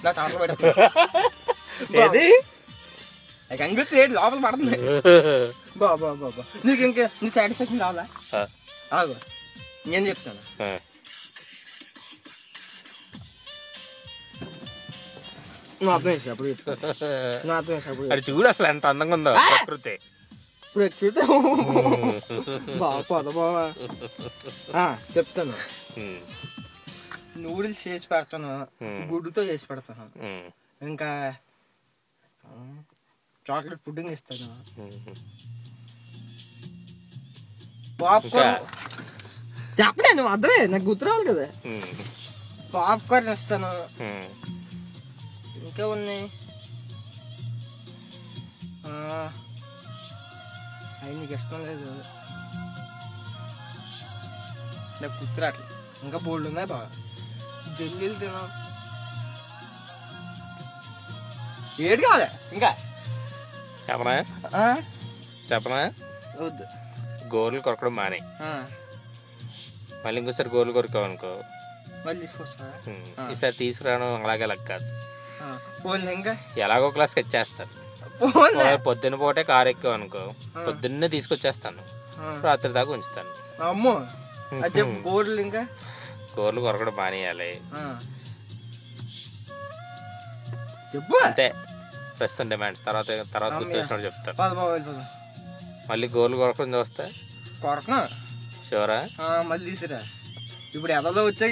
నా చాపలు పడుతుంది కంగుతి లోపల పడుతుంది బాబా బాబా నీకు ఇంకా నీ సాటిస్ఫాక్షన్ రావాలా ఆగు నేను చెప్తాను నువ్వు అర్థం చేసినప్పుడు నువ్వు అర్థం చేసినప్పుడు అది చూడు అసలు ఎంత అందంగా ఉందో ప్రకృతి ప్రకృతి బాబా బాబా చెప్తాను నూడిల్స్ చేసి పెడతాను గుడ్డుతో చేసి పెడతాను ఇంకా చాక్లెట్ పుడ్డింగ్ ఇస్తాను పాప్కార్న్ చెప్పలే నువ్వు అర్థమే నాకు గుర్తు రావాలి కదా పాప్కార్న్ ఇస్తాను ఇంకా ఉన్నాయి అవి నీకు ఇష్టం లేదు నాకు గుర్తు రావట్లేదు ఇంకా బోల్డ్ ఉన్నాయి బాగా జల్లీలు తినా ఏడు కావాలి ఇంకా చెప్పనా చెప్పనా వద్దు గోర్లు కొరకడం మానే మళ్ళీ ఇంకోసారి గోర్లు కొరకావు అనుకో మళ్ళీ తీసుకొస్తా ఈసారి తీసుకురావడం అలాగే లెక్క కాదు ఇంకా ఎలాగో క్లాస్ వచ్చేస్తాను పొద్దున్న పూటే కారు ఎక్కావు అనుకో పొద్దున్నే తీసుకొచ్చేస్తాను రాత్రి దాకా ఉంచుతాను అమ్మో గోర్లు ఇంకా గోర్లు కొరకడం మానేయాలి చెప్పు అంతే ప్రస్తుతం డిమాండ్స్ తర్వాత గుర్తు వచ్చినప్పుడు చెప్తాను మళ్ళీ గోర్లు కొరకడం చూస్తే కొరకనా షూరా మళ్ళీ తీసురా ఇప్పుడు ఎదలో వచ్చాయి